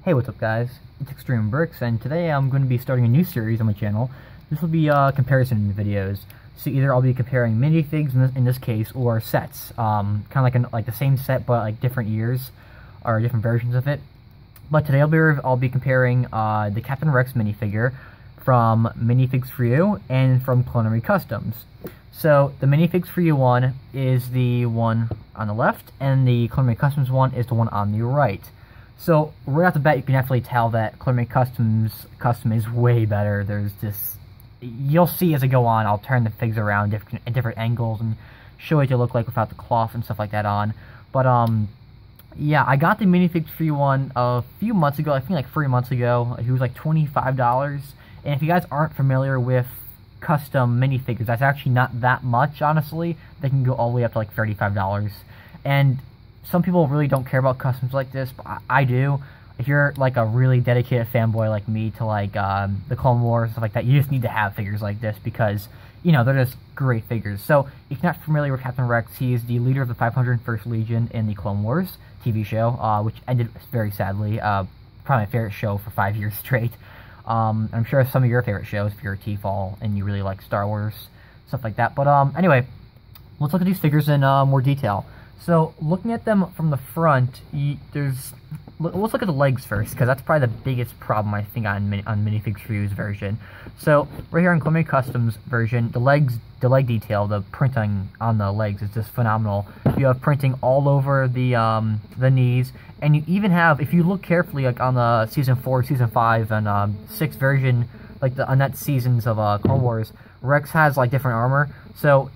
Hey, what's up guys? It's Extreme Bricks, and today I'm going to be starting a new series on my channel. This will be comparison videos. So either I'll be comparing minifigs in this case, or sets. Kind of like the same set, but like different years, or different versions of it. But today I'll be comparing the CAC Rex minifigure from Minifigs4u and from Culinary Customs. So the Minifigs4u one is the one on the left, and the Culinary Customs one is the one on the right. So right off the bat, you can definitely tell that Culinary Custom is way better. There's this, you'll see as I go on. I'll turn the figs around at different angles and show what they look like without the cloth and stuff like that on. But yeah, I got the Minifigs4u one a few months ago. I think like 3 months ago. It was like $25. And if you guys aren't familiar with custom minifigures, that's actually not that much, honestly. They can go all the way up to like $35. And some people really don't care about customs like this, but I do. If you're like a really dedicated fanboy like me to like the Clone Wars and stuff like that, you just need to have figures like this because, you know, they're just great figures. So if you're not familiar with CAC Rex, he is the leader of the 501st Legion in the Clone Wars TV show, which ended very sadly. Probably my favorite show for 5 years straight. I'm sure some of your favorite shows if you're a T-Fall and you really like Star Wars, stuff like that. But anyway, let's look at these figures in more detail. So, looking at them from the front, let's look at the legs first, because that's probably the biggest problem, I think, on Minifigs4u's version. So, right here on Culinary Customs version, the leg detail, the printing on the legs is just phenomenal. You have printing all over the knees, and you even have, if you look carefully, like on the Season 4, Season 5, and 6 version, like on that seasons of Clone Wars, Rex has, like, different armor, so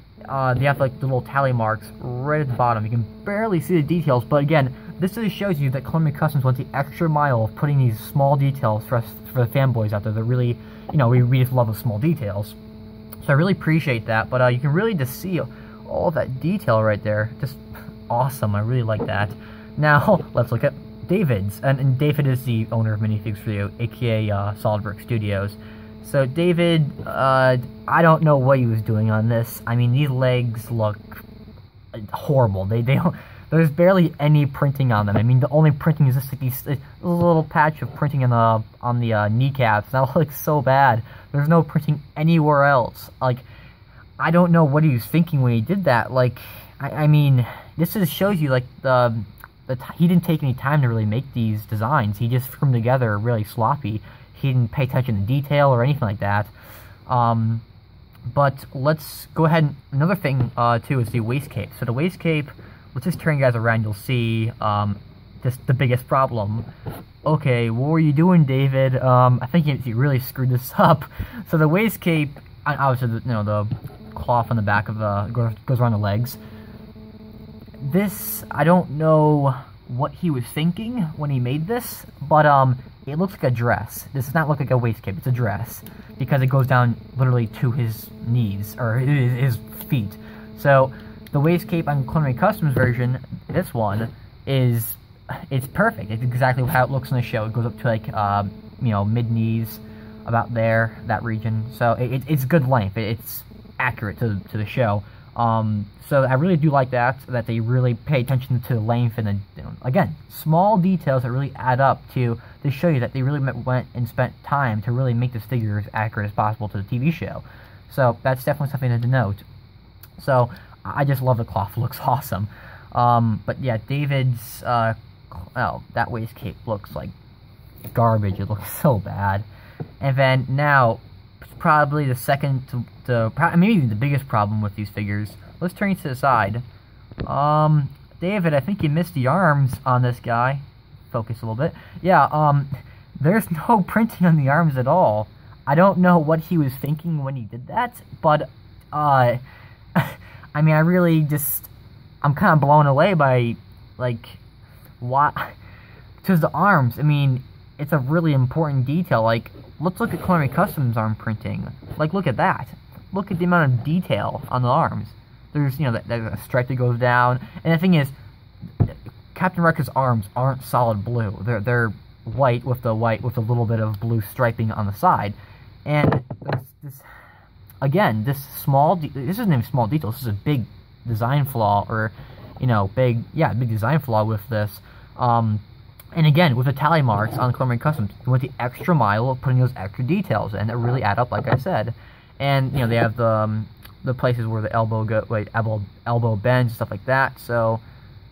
they have like the little tally marks right at the bottom. You can barely see the details, but again, this just shows you that Culinary Customs went the extra mile of putting these small details for the fanboys out there that really, you know, we just love the small details. So I really appreciate that, but you can really just see all that detail right there. Just awesome. I really like that. Now, let's look at David's. And David is the owner of Minifigs4u, aka Solid Brick Studios. So David, I don't know what he was doing on this. I mean, these legs look horrible. They don't. There's barely any printing on them. I mean, the only printing is just like this little patch of printing on the kneecaps. That looks so bad. There's no printing anywhere else. Like, I don't know what he was thinking when he did that. Like, I mean, this just shows you like he didn't take any time to really make these designs. He just threw them together really sloppy. He didn't pay attention to detail or anything like that. But let's go ahead and another thing too is the waist cape. So the waist cape, let's just turn you guys around. You'll see just the biggest problem. Okay, what were you doing, David? I think you really screwed this up. So the waist cape, obviously, the cloth on the back of goes around the legs. This, I don't know what he was thinking when he made this, but it looks like a dress. This does not look like a waist cape, it's a dress, because it goes down literally to his knees, or his feet. So, the waist cape on Culinary Customs version, this one, it's perfect. It's exactly how it looks in the show. It goes up to like, you know, mid-knees, about there, that region. So, it's good length. It's accurate to the show. So I really do like that they really pay attention to the length and again, small details that really add up to show you that they really went and spent time to really make this figure as accurate as possible to the TV show. So that's definitely something to note. So I just love the cloth, it looks awesome. But yeah, David's, that waist cape looks like garbage, it looks so bad. And then now, probably the second maybe the biggest problem with these figures. Let's turn you to the side. David, I think you missed the arms on this guy. Focus a little bit. Yeah, there's no printing on the arms at all. I don't know what he was thinking when he did that, but, I mean, I really just, I'm kind of blown away by, like, what, because the arms, I mean, it's a really important detail. Like, let's look at Culinary Customs arm printing. Like, look at that. Look at the amount of detail on the arms. There's, you know, there's a stripe that goes down. And the thing is, CAC Rex's arms aren't solid blue. They're white with a little bit of blue striping on the side. And this again, this isn't even small detail. This is a big design flaw, or, you know, big design flaw with this. And again, with the tally marks on Coloring Customs, they went the extra mile of putting those extra details in that really add up, like I said. And, you know, they have the places where the elbow bends, stuff like that. So,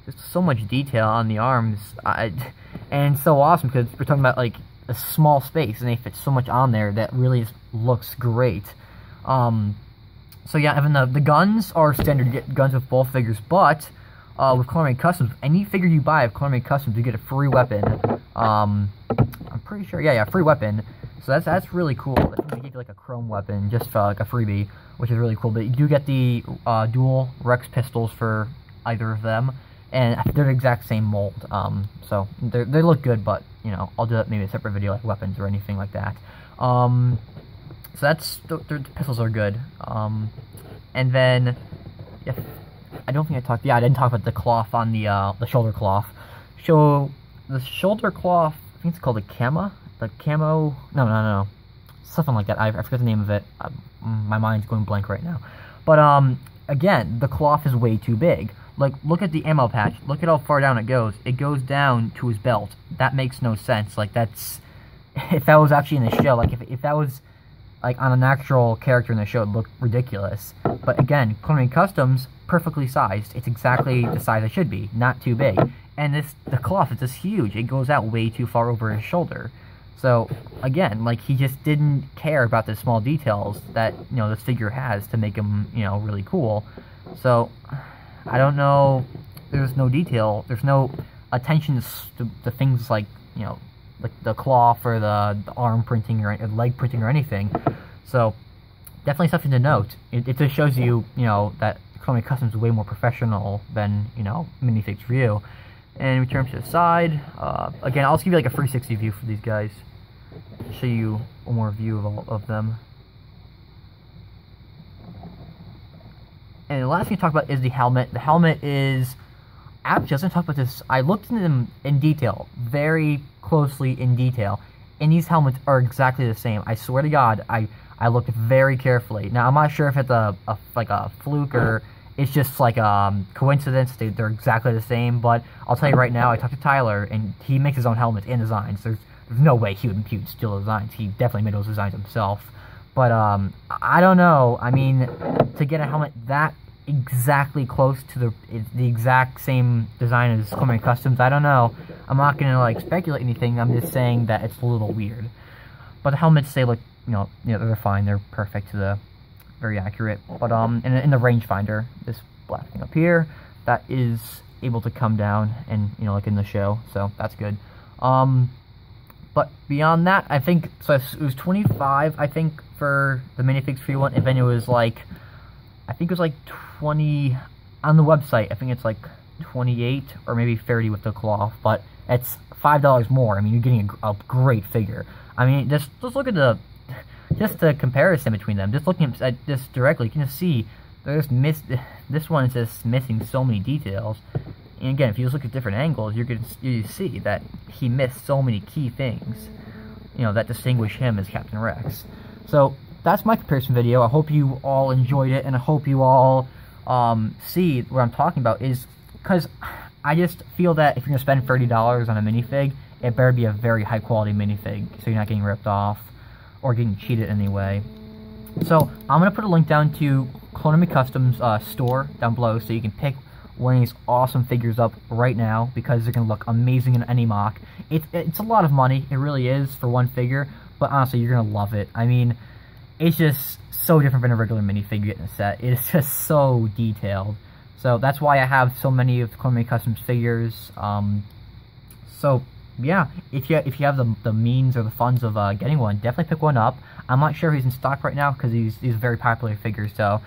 just so much detail on the arms. And it's so awesome because we're talking about, like, a small space, and they fit so much on there that really just looks great. So yeah, even the guns are standard guns with both figures, but with Coloring Customs, any figure you buy of Coloring Customs, you get a free weapon. I'm pretty sure, yeah, free weapon. So that's really cool. They give you like a chrome weapon just for like a freebie, which is really cool. But you do get the dual Rex pistols for either of them, and they're the exact same mold. So they look good, but you know, I'll do maybe a separate video like weapons or anything like that. So that's the pistols are good. And then yeah, I don't think I talked. Yeah, I didn't talk about the cloth on the shoulder cloth. So the shoulder cloth, I think it's called the camo. The camo. No. Something like that. I forget the name of it. My mind's going blank right now. But again, the cloth is way too big. Like, look at the ammo patch. Look at how far down it goes. It goes down to his belt. That makes no sense. Like, that's... If that was actually in the show, like, if that was, like, on an actual character in the show, it looked ridiculous. But again, Coloring Customs, perfectly sized. It's exactly the size it should be. Not too big. And the cloth is just huge. It goes out way too far over his shoulder. So, again, like, he just didn't care about the small details that, you know, this figure has to make him, you know, really cool. So... I don't know, there's no detail, there's no attention to things like, you know, like the cloth or the arm printing or leg printing or anything. So, definitely something to note. It just shows you, you know, that Coloring Customs is way more professional than, you know, Minifigs4u. And we turn to the side. Again, I'll just give you like a 360 view for these guys. Show you one more view of all of them. And the last thing to talk about is the helmet. The helmet is... Actually, I was going to talk about this. I looked into them in detail. Very closely in detail. And these helmets are exactly the same. I swear to God, I looked very carefully. Now, I'm not sure if it's like a fluke or it's just like a coincidence. They're exactly the same. But I'll tell you right now, I talked to Tyler, and he makes his own helmets and designs. There's no way he would steal designs. He definitely made those designs himself. But, I don't know. I mean, to get a helmet that exactly close to the exact same design as Coloring Customs, I don't know. I'm not going to, like, speculate anything. I'm just saying that it's a little weird. But the helmets, they look, you know, they're fine. They're perfect very accurate. But, in the rangefinder, this black thing up here, that is able to come down and, you know, like in the show. So, that's good. But beyond that, I think, so it was 25, I think, for the Minifigs4u one, and then it was like, I think it was like 20, on the website, I think it's like 28, or maybe 30 with the cloth, but it's $5 more. I mean, you're getting a great figure. I mean, just look at the comparison between them. Just looking at this directly, you can just see, this one is just missing so many details. And again, if you just look at different angles, you see that he missed so many key things, you know, that distinguish him as Captain Rex. So, that's my comparison video. I hope you all enjoyed it, and I hope you all see what I'm talking about, is because I just feel that if you're going to spend $30 on a minifig, it better be a very high quality minifig, so you're not getting ripped off or getting cheated anyway. So, I'm going to put a link down to Coloring Customs store down below, so you can pick one of these awesome figures up right now, because they're going to look amazing in any mock. It's a lot of money, it really is, for one figure, but honestly, you're going to love it. I mean, it's just so different than a regular minifig you get in a set. It is just so detailed. So that's why I have so many of Coloring Customs figures. So yeah, if you have the means or the funds of getting one, definitely pick one up. I'm not sure if he's in stock right now, because he's a very popular figure, so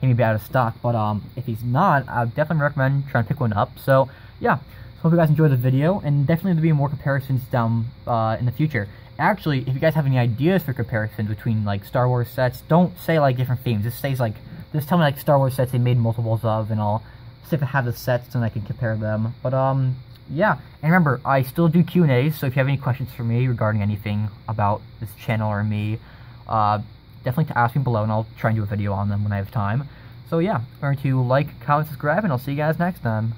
he may be out of stock. But if he's not, I definitely recommend trying to pick one up. So yeah, so hope you guys enjoyed the video, and definitely there'll be more comparisons down in the future. Actually, if you guys have any ideas for comparisons between, like, Star Wars sets, don't say, like, different themes. Just say, like, just tell me, like, Star Wars sets they made multiples of, and I'll see if I have the sets and I can compare them. But yeah, and remember, I still do Q&As, so if you have any questions for me regarding anything about this channel or me, definitely ask me below, and I'll try and do a video on them when I have time. So yeah, remember to like, comment, subscribe, and I'll see you guys next time.